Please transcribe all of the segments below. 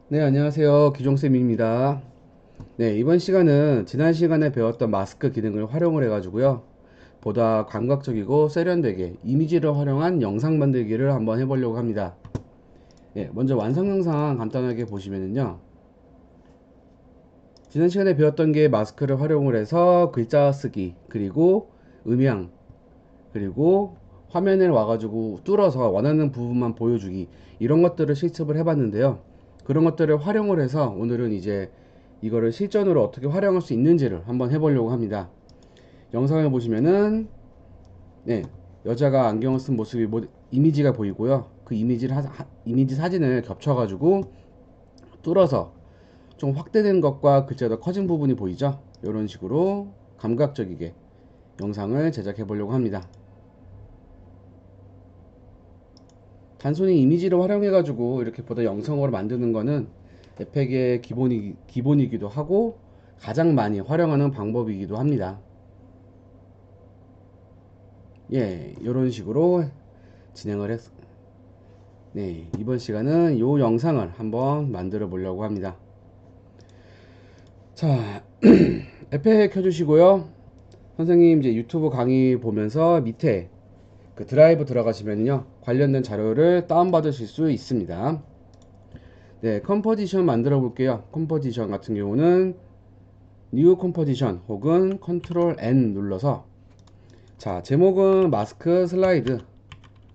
네, 안녕하세요. 기종쌤입니다. 네, 이번 시간은 지난 시간에 배웠던 마스크 기능을 활용을 해가지고요. 보다 감각적이고 세련되게 이미지를 활용한 영상 만들기를 한번 해보려고 합니다. 네, 먼저 완성 영상 간단하게 보시면은요. 지난 시간에 배웠던 게 마스크를 활용을 해서 글자 쓰기, 그리고 음향, 그리고 화면을 와가지고 뚫어서 원하는 부분만 보여주기, 이런 것들을 실습을 해봤는데요. 그런 것들을 활용을 해서 오늘은 이제 이거를 실전으로 어떻게 활용할 수 있는지를 한번 해보려고 합니다. 영상을 보시면은 네, 여자가 안경을 쓴 모습이 이미지가 보이고요. 그 이미지 사진을 겹쳐가지고 뚫어서 좀 확대된 것과 글자가 커진 부분이 보이죠. 이런 식으로 감각적이게 영상을 제작해 보려고 합니다. 단순히 이미지를 활용해 가지고 이렇게 보다 영상으로 만드는 거는 에펙의 기본이기도 하고 가장 많이 활용하는 방법이기도 합니다. 예, 이런 식으로 진행을 했. 네, 이번 시간은 이 영상을 한번 만들어 보려고 합니다. 자, 에펙 켜주시고요. 선생님 이제 유튜브 강의 보면서 밑에 그 드라이브 들어가시면요, 관련된 자료를 다운받으실 수 있습니다. 네, 컴포지션 만들어 볼게요. 컴포지션 같은 경우는 뉴 컴포지션 혹은 컨트롤 N 눌러서, 자, 제목은 마스크 슬라이드,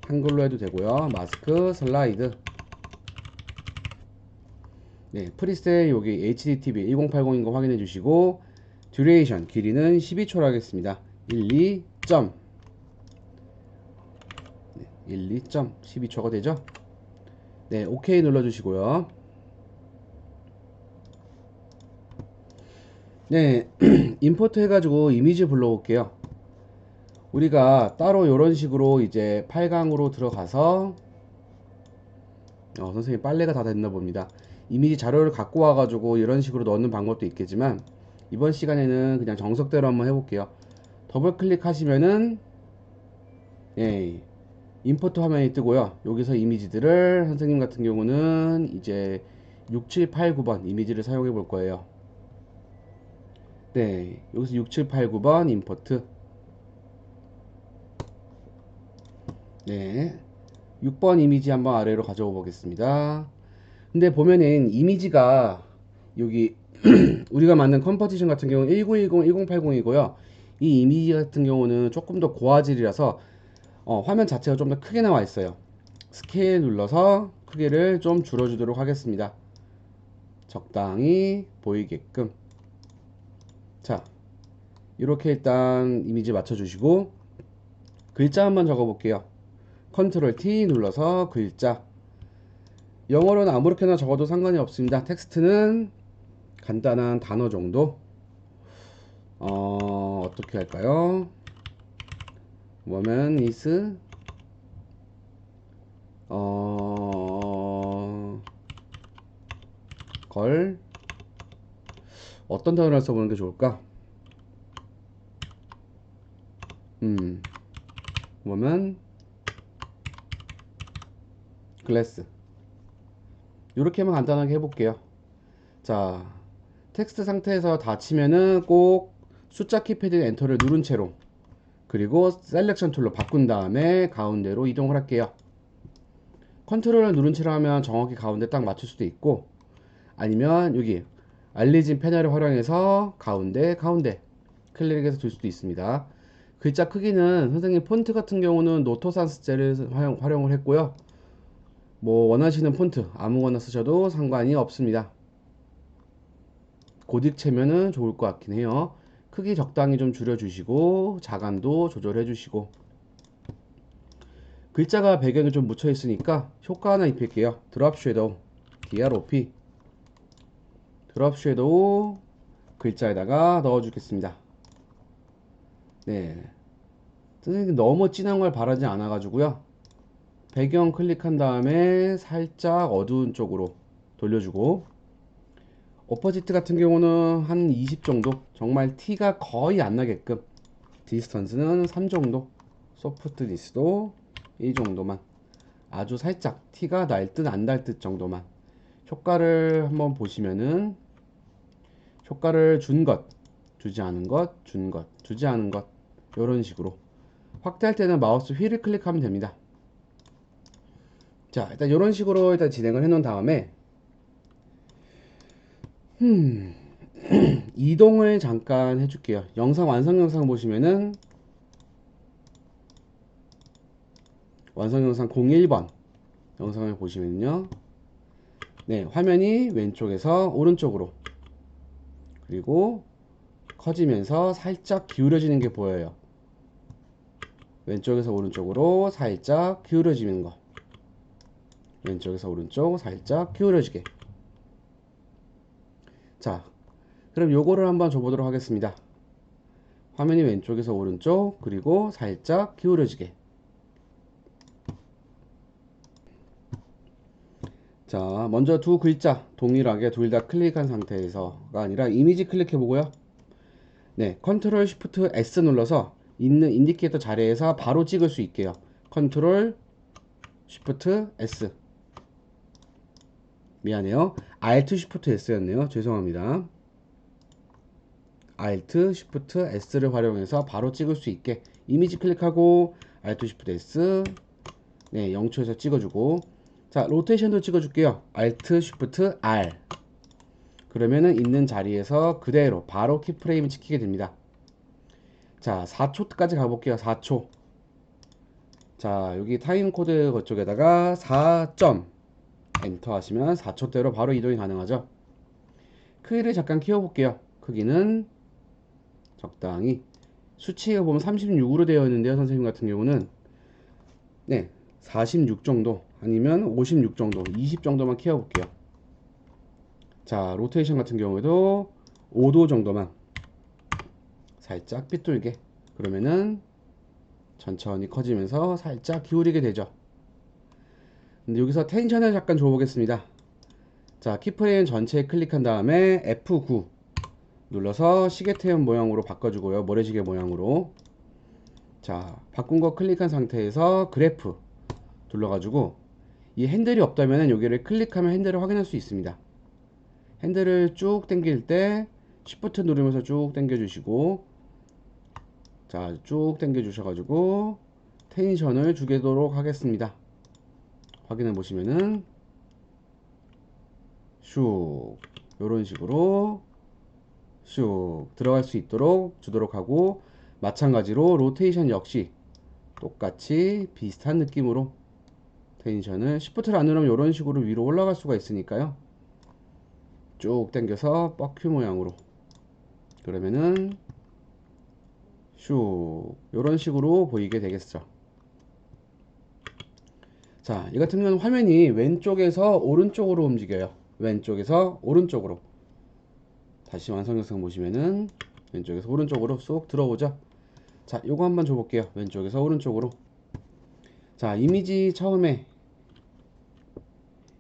한글로 해도 되고요. 마스크 슬라이드. 네, 프리셋 여기 HDTV 1080인 거 확인해 주시고, 듀레이션 길이는 12초로 하겠습니다. 12. 12점 12초가 되죠. 네, OK 눌러 주시고요. 네, 임포트 해가지고 이미지 불러올게요. 우리가 따로 이런 식으로 이제 8강으로 들어가서 선생님 빨래가 다 됐나 봅니다. 이미지 자료를 갖고 와가지고 이런 식으로 넣는 방법도 있겠지만 이번 시간에는 그냥 정석대로 한번 해볼게요. 더블 클릭하시면은 예, 임포트 화면이 뜨고요. 여기서 이미지들을 선생님 같은 경우는 이제 6, 7, 8, 9번 이미지를 사용해 볼 거예요. 네, 여기서 6, 7, 8, 9번 임포트. 네, 6번 이미지 한번 아래로 가져오 보겠습니다. 근데 보면은 이미지가 여기 우리가 만든 컴포지션 같은 경우는 1910, 1080이고요. 이 이미지 같은 경우는 조금 더 고화질이라서 화면 자체가 좀 더 크게 나와 있어요. 스케일 눌러서 크기를 좀 줄여주도록 하겠습니다. 적당히 보이게끔. 자, 이렇게 일단 이미지 맞춰주시고 글자 한번 적어볼게요. 컨트롤 T 눌러서 글자. 영어로는 아무렇게나 적어도 상관이 없습니다. 텍스트는 간단한 단어 정도. 어떻게 할까요? woman is 걸 어떤 단어를 써보는 게 좋을까? 음, woman glass. 이렇게만 간단하게 해볼게요. 자, 텍스트 상태에서 다 치면은 꼭 숫자 키패드 엔터를 누른 채로, 그리고 셀렉션 툴로 바꾼 다음에 가운데로 이동을 할게요. 컨트롤을 누른 채로 하면 정확히 가운데 딱 맞출 수도 있고, 아니면 여기 알리진 패널을 활용해서 가운데 클릭해서 둘 수도 있습니다. 글자 크기는 선생님 폰트 같은 경우는 노토산스제를 활용을 했고요. 뭐 원하시는 폰트 아무거나 쓰셔도 상관이 없습니다. 고딕체면은 좋을 것 같긴 해요. 크기 적당히 좀 줄여주시고 자감도 조절해 주시고, 글자가 배경에 좀 묻혀 있으니까 효과 하나 입힐게요. 드롭 섀도우, DROP. 드롭 섀도우 글자에다가 넣어 주겠습니다. 네, 선생님 너무 진한 걸 바라지 않아 가지고요, 배경 클릭한 다음에 살짝 어두운 쪽으로 돌려주고, 오퍼지트 같은 경우는 한 20 정도, 정말 티가 거의 안 나게끔. 디스턴스는 3 정도, 소프트니스도 이 정도만, 아주 살짝 티가 날 듯 안 날 듯 정도만. 효과를 한번 보시면은 효과를 준 것, 주지 않은 것, 준 것, 주지 않은 것 이런 식으로 확대할 때는 마우스 휠을 클릭하면 됩니다. 자, 일단 이런 식으로 일단 진행을 해 놓은 다음에 이동을 잠깐 해줄게요. 영상 완성 영상 보시면은 완성 영상 01번 영상을 보시면요. 네, 화면이 왼쪽에서 오른쪽으로 그리고 커지면서 살짝 기울어지는 게 보여요. 왼쪽에서 오른쪽으로 살짝 기울어지는 거. 왼쪽에서 오른쪽 살짝 기울어지게. 자, 그럼 요거를 한번 줘보도록 하겠습니다. 화면이 왼쪽에서 오른쪽 그리고 살짝 기울어지게. 자, 먼저 두 글자 동일하게 둘 다 클릭한 상태에서가 아니라 이미지 클릭해 보고요. 네, 컨트롤 쉬프트 S 눌러서 있는 인디케이터 자리에서 바로 찍을 수 있게요. 컨트롤 쉬프트 S. 미안해요. Alt 쉬프트 S였네요. 죄송합니다. Alt 쉬프트 S를 활용해서 바로 찍을 수 있게 이미지 클릭하고 Alt 쉬프트 S. 네, 0초에서 찍어주고. 자, 로테이션도 찍어줄게요. Alt 쉬프트 R. 그러면은 있는 자리에서 그대로 바로 키프레임을 찍히게 됩니다. 자, 4초까지 가볼게요. 4초. 자, 여기 타임 코드 그쪽에다가 4점 엔터 하시면 4초대로 바로 이동이 가능하죠. 크기를 잠깐 키워볼게요. 크기는 적당히 수치에 보면 36으로 되어 있는데요. 선생님 같은 경우는 네, 46 정도 아니면 56 정도 20 정도만 키워볼게요. 자, 로테이션 같은 경우에도 5도 정도만 살짝 빗돌게. 그러면은 천천히 커지면서 살짝 기울이게 되죠. 근데 여기서 텐션을 잠깐 줘보겠습니다. 자, 키프레임 전체에 클릭한 다음에 F9 눌러서 시계태연 모양으로 바꿔주고요. 모래시계 모양으로. 자, 바꾼 거 클릭한 상태에서 그래프 눌러가지고 이 핸들이 없다면 여기를 클릭하면 핸들을 확인할 수 있습니다. 핸들을 쭉 당길 때 Shift 누르면서 쭉 당겨 주시고, 자, 쭉 당겨 주셔가지고 텐션을 주도록 하겠습니다. 확인해 보시면은 슉 요런 식으로 슉 들어갈 수 있도록 주도록 하고, 마찬가지로 로테이션 역시 똑같이 비슷한 느낌으로 텐션을 시프트를 안 누르면 이런 식으로 위로 올라갈 수가 있으니까요. 쭉 당겨서 뻑큐 모양으로 그러면은 슉 이런 식으로 보이게 되겠죠. 자, 이 같은 경우는 화면이 왼쪽에서 오른쪽으로 움직여요. 왼쪽에서 오른쪽으로. 다시 완성 영상 보시면은 왼쪽에서 오른쪽으로 쏙 들어오죠. 자, 요거 한번 줘볼게요. 왼쪽에서 오른쪽으로. 자, 이미지 처음에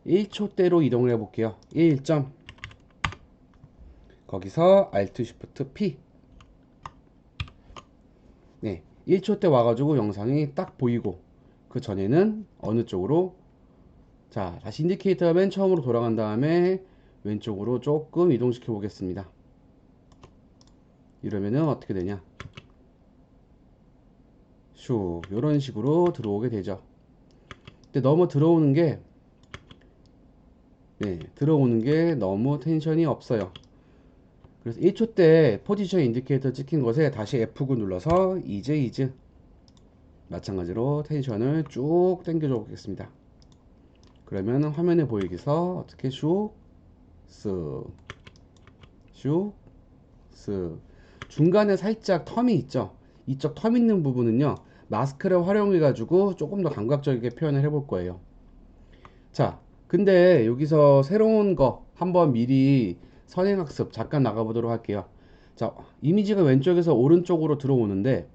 1초대로 이동을 해볼게요. 1점. 거기서 Alt Shift P. 네, 1초 때 와가지고 영상이 딱 보이고, 그 전에는 어느 쪽으로, 자, 다시 인디케이터 맨 처음으로 돌아간 다음에 왼쪽으로 조금 이동시켜 보겠습니다. 이러면은 어떻게 되냐, 슉 이런 식으로 들어오게 되죠. 근데 너무 들어오는 게 들어오는 게 너무 텐션이 없어요. 그래서 1초 때 포지션 인디케이터 찍힌 것에 다시 F9 눌러서 이즈 마찬가지로 텐션을 쭉 당겨줘 보겠습니다. 그러면 화면에 보이기서 어떻게 슉 쓱 슉 쓱 중간에 살짝 텀이 있죠. 이쪽 텀 있는 부분은요, 마스크를 활용해 가지고 조금 더 감각적이게 표현을 해볼 거예요. 자, 근데 여기서 새로운 거 한번 미리 선행학습 잠깐 나가보도록 할게요. 자, 이미지가 왼쪽에서 오른쪽으로 들어오는데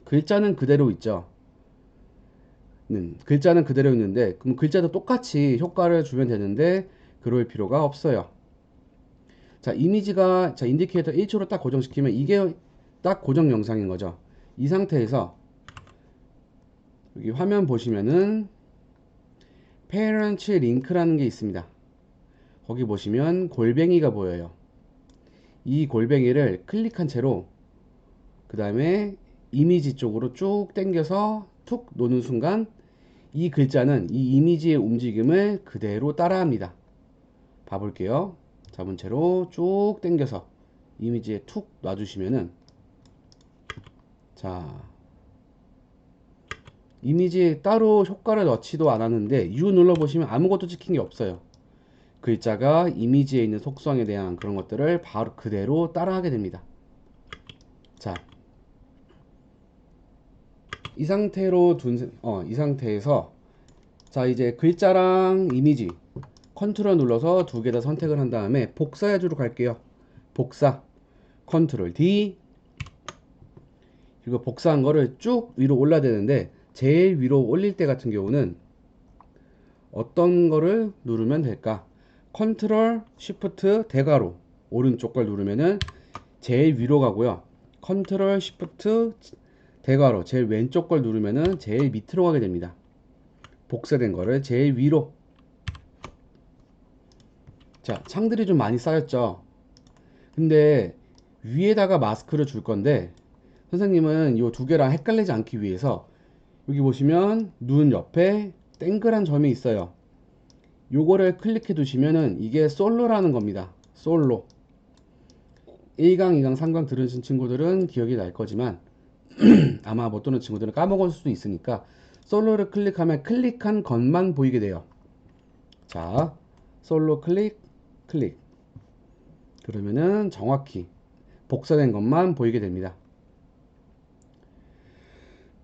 글자는 그대로 있죠. 글자는 그대로 있는데 그럼 글자도 똑같이 효과를 주면 되는데 그럴 필요가 없어요. 자, 이미지가, 자, 인디케이터 1초로 딱 고정시키면 이게 딱 고정 영상인 거죠. 이 상태에서 여기 화면 보시면은 페런츠 링크라는 게 있습니다. 거기 보시면 골뱅이가 보여요. 이 골뱅이를 클릭한 채로 그 다음에 이미지 쪽으로 쭉 당겨서 툭 놓는 순간 이 글자는 이 이미지의 움직임을 그대로 따라합니다. 봐볼게요. 잡은 채로 쭉 당겨서 이미지에 툭 놔주시면은, 자, 이미지에 따로 효과를 넣지도 않았는데 U 눌러보시면 아무것도 찍힌 게 없어요. 글자가 이미지에 있는 속성에 대한 그런 것들을 바로 그대로 따라하게 됩니다. 자, 이 상태로 이 상태에서, 자, 이제 글자랑 이미지 컨트롤 눌러서 두 개 다 선택을 한 다음에 복사해주러 갈게요. 복사 컨트롤 D. 그리고 복사한 거를 쭉 위로 올려야 되는데, 제일 위로 올릴 때 같은 경우는 어떤 거를 누르면 될까? 컨트롤 쉬프트 대괄호 오른쪽 걸 누르면은 제일 위로 가고요. 컨트롤 쉬프트 대괄호 제일 왼쪽 걸 누르면은 제일 밑으로 가게 됩니다. 복사된 거를 제일 위로. 자, 창들이 좀 많이 쌓였죠. 근데 위에다가 마스크를 줄 건데, 선생님은 이 두 개랑 헷갈리지 않기 위해서 여기 보시면 눈 옆에 동그란 점이 있어요. 요거를 클릭해 두시면은 이게 솔로라는 겁니다. 솔로. 1강, 2강, 3강 들으신 친구들은 기억이 날 거지만 아마 못 듣는 친구들은 까먹을 수도 있으니까, 솔로를 클릭하면 클릭한 것만 보이게 돼요. 자, 솔로 클릭, 클릭. 그러면은 정확히 복사된 것만 보이게 됩니다.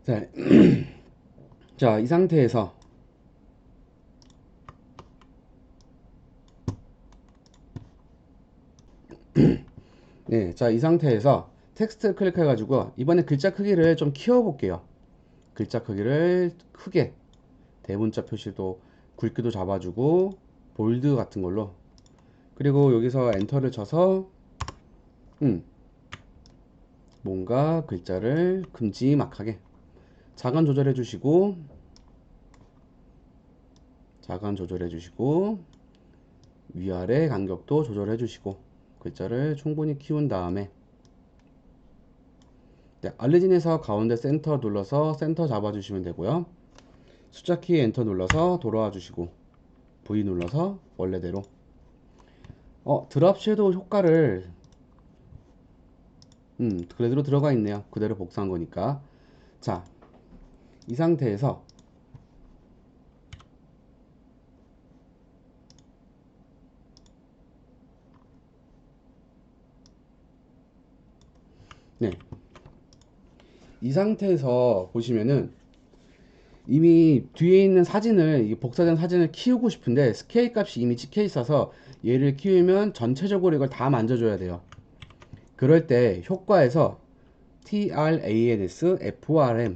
자, 자, 이 상태에서 네, 자, 이 상태에서 텍스트 클릭해 가지고 이번에 글자 크기를 좀 키워 볼게요. 글자 크기를 크게, 대문자 표시도 굵기도 잡아주고 볼드 같은 걸로. 그리고 여기서 엔터를 쳐서 뭔가 글자를 큼지막하게 자간 조절해 주시고, 자간 조절해 주시고, 위아래 간격도 조절해 주시고, 글자를 충분히 키운 다음에, 네, 알리진에서 가운데 센터 눌러서 센터 잡아 주시면 되고요. 숫자키 엔터 눌러서 돌아와 주시고, V 눌러서 원래대로. 드랍 섀도우 효과를 그대로 들어가 있네요. 그대로 복사한 거니까. 자, 이 상태에서 네, 이 상태에서 보시면은 이미 뒤에 있는 사진을, 이 복사된 사진을 키우고 싶은데 스케일 값이 이미 찍혀 있어서 얘를 키우면 전체적으로 이걸 다 만져줘야 돼요. 그럴 때 효과에서 TRANSFORM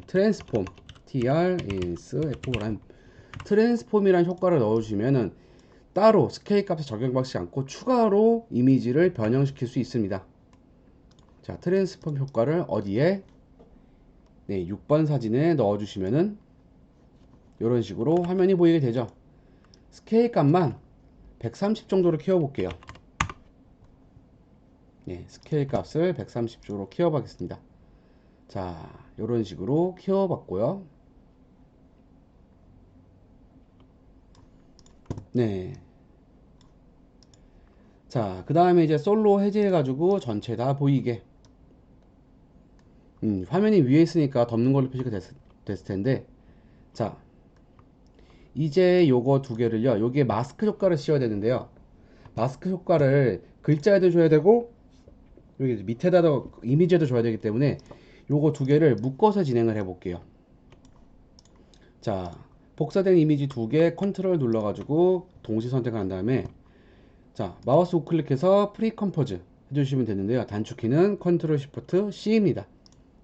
트랜스폼, TRANSFORM 트랜스폼이란 효과를 넣어주시면은 따로 스케일 값에 적용받지 않고 추가로 이미지를 변형시킬 수 있습니다. 자, 트랜스폼 효과를 어디에? 네, 6번 사진에 넣어주시면은 이런 식으로 화면이 보이게 되죠. 스케일 값만 130 정도로 키워볼게요. 네, 스케일 값을 130 정도로 키워보겠습니다. 자, 이런 식으로 키워봤고요. 네. 자, 그 다음에 이제 솔로 해제해가지고 전체 다 보이게. 화면이 위에 있으니까 덮는 걸로 표시가 됐을 텐데. 자, 이제 요거 두 개를요, 여기에 마스크 효과를 씌워야 되는데요. 마스크 효과를 글자에도 줘야 되고 여기 밑에다도 이미지에도 줘야 되기 때문에 요거 두 개를 묶어서 진행을 해 볼게요. 자, 복사된 이미지 두 개 컨트롤 눌러 가지고 동시 선택한 다음에, 자, 마우스 우클릭해서 프리컴포즈 해주시면 되는데요. 단축키는 컨트롤 쉬프트 C입니다.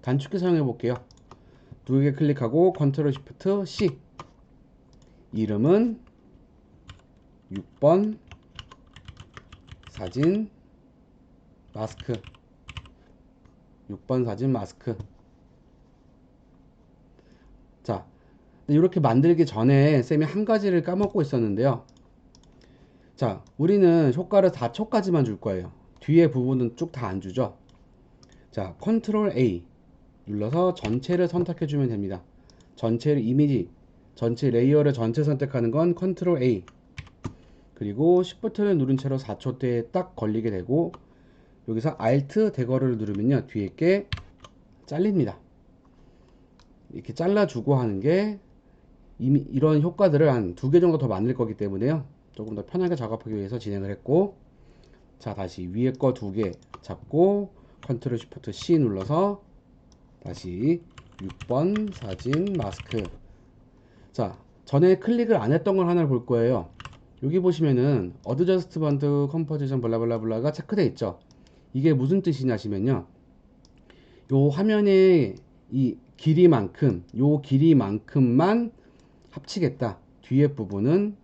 단축키 사용해 볼게요. 두 개 클릭하고 컨트롤 쉬프트 C. 이름은 6번 사진 마스크. 6번 사진 마스크. 자, 이렇게 만들기 전에 쌤이 한 가지를 까먹고 있었는데요. 자, 우리는 효과를 4초까지만 줄 거예요. 뒤에 부분은 쭉 다 안 주죠. 자, 컨트롤 A 눌러서 전체를 선택해 주면 됩니다. 전체를 이미지, 전체 레이어를 전체 선택하는 건 컨트롤 A. 그리고 Shift를 누른 채로 4초대에 딱 걸리게 되고, 여기서 Alt 대거를 누르면요, 뒤에 게 잘립니다. 이렇게 잘라주고 하는 게 이미 이런 효과들을 한 2개 정도 더 만들 거기 때문에요, 조금 더 편하게 작업하기 위해서 진행을 했고, 자, 다시 위에 거 2개 잡고 컨트롤 Shift C 눌러서 다시 6번 사진 마스크. 자, 전에 클릭을 안 했던 걸 하나 볼 거예요. 여기 보시면은 어드저스트먼트 컴포지션 블라블라블라가 체크되어 있죠. 이게 무슨 뜻이냐시면요, 요 화면의 이 길이만큼만 합치겠다. 뒤에 부분은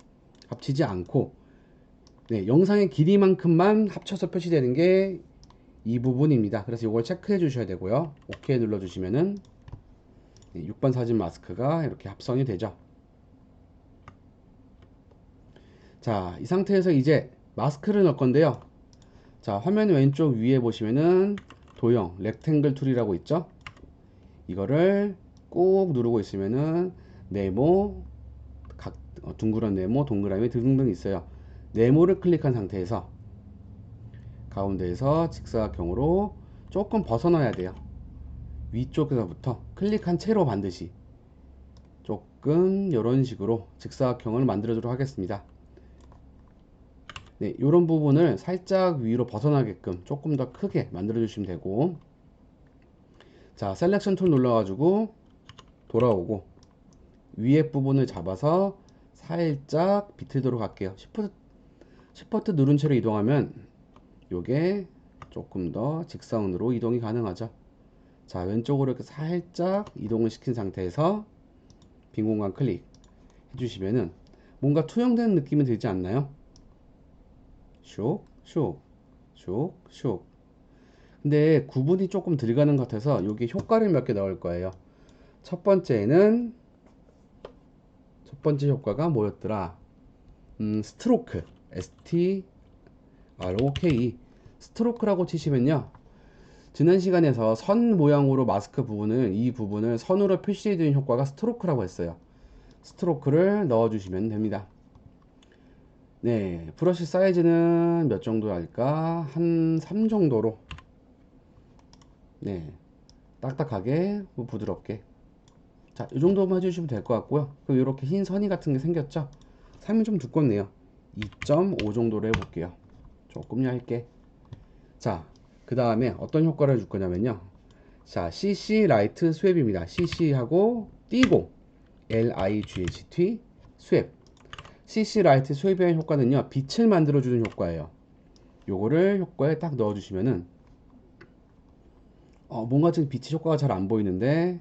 합치지 않고, 네, 영상의 길이만큼만 합쳐서 표시되는 게 이 부분입니다. 그래서 이걸 체크해 주셔야 되고요. OK 눌러 주시면은 6번 사진 마스크가 이렇게 합성이 되죠. 자, 이 상태에서 이제 마스크를 넣을 건데요. 자, 화면 왼쪽 위에 보시면은 도형 렉탱글 툴이라고 있죠. 이거를 꾹 누르고 있으면은 네모, 둥그런 네모, 동그라미 등등 있어요. 네모를 클릭한 상태에서 가운데에서 직사각형으로 조금 벗어나야 돼요. 위쪽에서부터 클릭한 채로 반드시 조금 이런 식으로 직사각형을 만들어 주도록 하겠습니다. 네, 이런 부분을 살짝 위로 벗어나게끔 조금 더 크게 만들어 주시면 되고, 자, 셀렉션 툴 눌러 가지고 돌아오고 위에 부분을 잡아서 살짝 비틀도록 할게요. 시프트 누른 채로 이동하면 요게 조금 더 직선으로 이동이 가능하죠. 자, 왼쪽으로 이렇게 살짝 이동을 시킨 상태에서 빈 공간 클릭 해주시면은 뭔가 투영되는 느낌이 들지 않나요? 슉, 슉, 슉, 슉. 근데 구분이 조금 들어가는 것 같아서 여기 효과를 몇 개 넣을 거예요. 첫 번째는, 첫 번째 효과가 뭐였더라? 스트로크. STROK. 스트로크라고 치시면요, 지난 시간에서 선 모양으로 마스크 부분을, 이 부분을 선으로 표시해 주는 효과가 스트로크라고 했어요. 스트로크를 넣어 주시면 됩니다. 네, 브러쉬 사이즈는 몇 정도 할까? 한 3 정도로, 네, 딱딱하게 부드럽게, 자, 이 정도만 해주시면 될 것 같고요. 그리고 이렇게 흰 선이 같은 게 생겼죠? 3이 좀 두껍네요. 2.5 정도로 해볼게요. 조금 얇게. 자, 그 다음에 어떤 효과를 줄 거냐면요, 자, CC 라이트 스왑입니다. CC하고 띄고 LIGHT 스왑. CC 라이트 스왑의 효과는요, 빛을 만들어주는 효과예요. 요거를 효과에 딱 넣어주시면은, 뭔가 지금 빛의 효과가 잘 안 보이는데,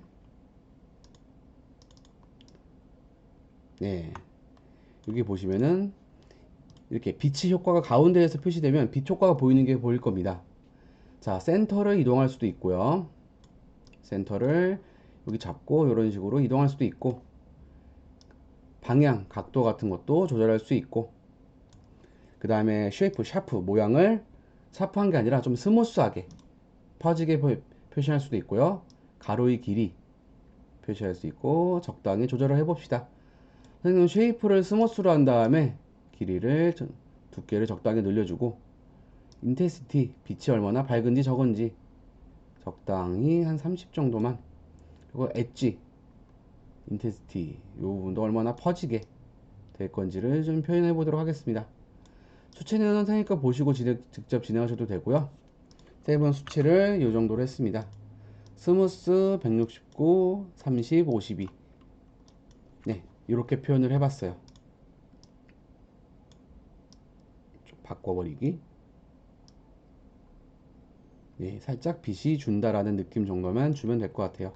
네, 여기 보시면은 이렇게 빛의 효과가 가운데에서 표시되면 빛 효과가 보이는 게 보일 겁니다. 자, 센터를 이동할 수도 있고요. 센터를 여기 잡고 이런 식으로 이동할 수도 있고, 방향, 각도 같은 것도 조절할 수 있고, 그 다음에 쉐이프, 샤프 모양을 샤프한 게 아니라 좀 스무스하게 퍼지게 표시할 수도 있고요. 가로의 길이 표시할 수 있고, 적당히 조절을 해봅시다. 선생님, 쉐이프를 스무스로 한 다음에 길이를, 두께를 적당히 늘려주고, 인텐시티, 빛이 얼마나 밝은지 적은지 적당히 한 30 정도만, 그리고 엣지, 인텐시티 이 부분도 얼마나 퍼지게 될 건지를 좀 표현해 보도록 하겠습니다. 수치는 선생님 거 보시고 직접 진행하셔도 되고요. 세븐 수치를 이 정도로 했습니다. 스무스 169, 30, 52. 네, 이렇게 표현을 해봤어요. 좀 바꿔버리기. 네, 살짝 빛이 준다라는 느낌 정도만 주면 될 것 같아요.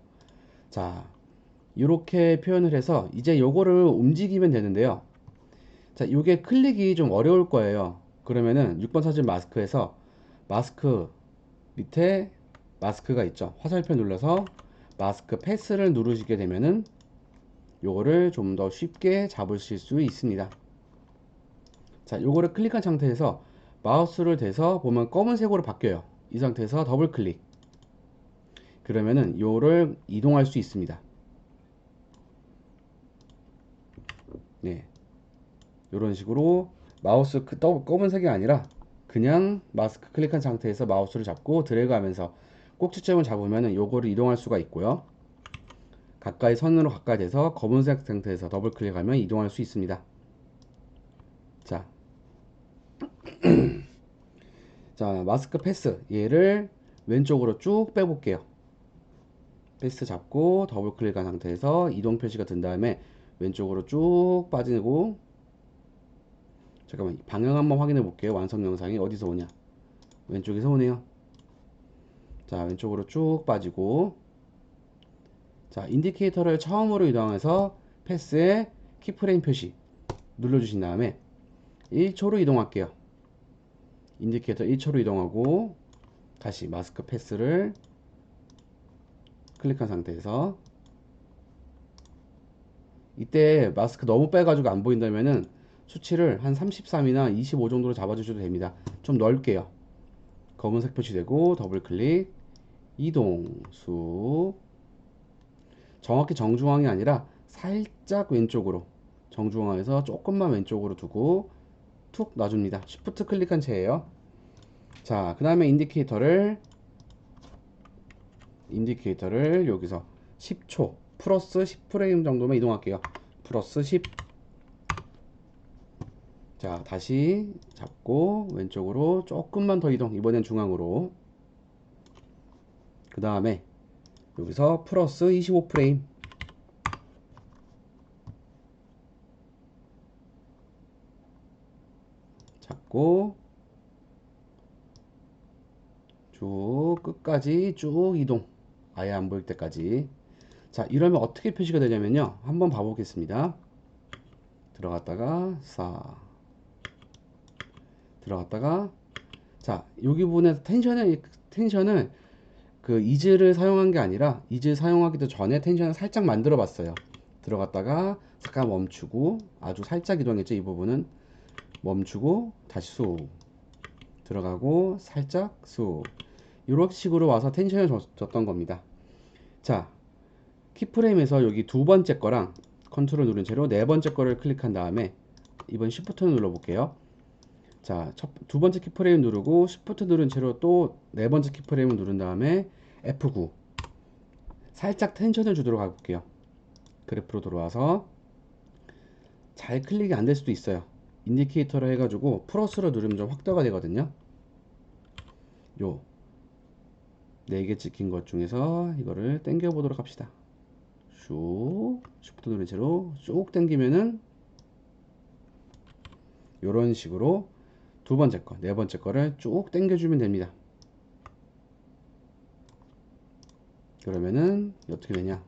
자, 이렇게 표현을 해서 이제 요거를 움직이면 되는데요. 자, 요게 클릭이 좀 어려울 거예요. 그러면은 6번 사진 마스크에서 마스크 밑에 마스크가 있죠. 화살표 눌러서 마스크 패스를 누르시게 되면은 요거를 좀 더 쉽게 잡으실 수 있습니다. 자, 요거를 클릭한 상태에서 마우스를 대서 보면 검은색으로 바뀌어요. 이 상태에서 더블 클릭. 그러면은 요를 이동할 수 있습니다. 네. 요런 식으로 마우스 검은색이 아니라 그냥 마스크 클릭한 상태에서 마우스를 잡고 드래그 하면서 꼭지점을 잡으면은 요거를 이동할 수가 있고요. 가까이 선으로 가까이 돼서 검은색 상태에서 더블 클릭하면 이동할 수 있습니다. 자, 자, 마스크 패스 얘를 왼쪽으로 쭉 빼볼게요. 패스 잡고 더블 클릭한 상태에서 이동 표시가 든 다음에 왼쪽으로 쭉 빠지고, 잠깐만 방향 한번 확인해 볼게요. 완성 영상이 어디서 오냐? 왼쪽에서 오네요. 자, 왼쪽으로 쭉 빠지고, 자, 인디케이터를 처음으로 이동해서 패스에 키프레임 표시 눌러주신 다음에 1초로 이동할게요. 인디케이터 1초로 이동하고 다시 마스크 패스를 클릭한 상태에서, 이때 마스크 너무 빼가지고 안 보인다면은 수치를 한 33이나 25 정도로 잡아주셔도 됩니다. 좀 넓게요. 검은색 표시되고 더블 클릭, 이동 쑥, 정확히 정중앙이 아니라 살짝 왼쪽으로, 정중앙에서 조금만 왼쪽으로 두고 툭 놔줍니다. 쉬프트 클릭한 채예요. 자, 그 다음에 인디케이터를 여기서 10초 플러스 10프레임 정도만 이동할게요. 플러스 10. 자, 다시 잡고 왼쪽으로 조금만 더 이동. 이번엔 중앙으로. 그 다음에 여기서 플러스 25프레임. 잡고 쭉 끝까지 쭉 이동. 아예 안 보일 때까지. 자, 이러면 어떻게 표시가 되냐면요. 한번 봐보겠습니다. 들어갔다가 들어갔다가, 자, 여기 부분에서 텐션을 그 이즈를 사용한 게 아니라 이즈 사용하기도 전에 텐션을 살짝 만들어 봤어요. 들어갔다가 잠깐 멈추고, 아주 살짝 이동했죠. 이 부분은 멈추고 다시 쑥 들어가고 살짝 쑥, 이런 식으로 와서 텐션을 줬던 겁니다. 자, 키프레임에서 여기 두 번째 거랑 컨트롤 누른 채로 네 번째 거를 클릭한 다음에 이번 시프트를 눌러 볼게요. 자, 두 번째 키프레임 누르고 시프트 누른 채로 또 네 번째 키프레임을 누른 다음에 F9, 살짝 텐션을 주도록 해볼게요. 그래프로 들어와서 잘 클릭이 안 될 수도 있어요. 인디케이터를 해가지고 플러스로 누르면 좀 확대가 되거든요. 요 4개 찍힌 것 중에서 이거를 당겨 보도록 합시다. 슉, 시프트 누른 채로 쭉 당기면은 요런 식으로 두 번째 거, 네 번째 거를 쭉 당겨주면 됩니다. 그러면은 어떻게 되냐?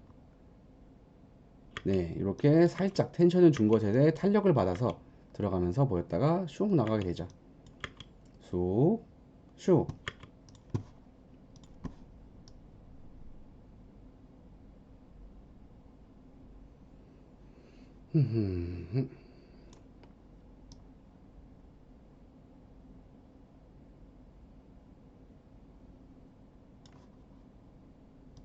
네, 이렇게 살짝 텐션을 준 것에 탄력을 받아서 들어가면서 보였다가 슉 나가게 되죠. 쑥, 슉.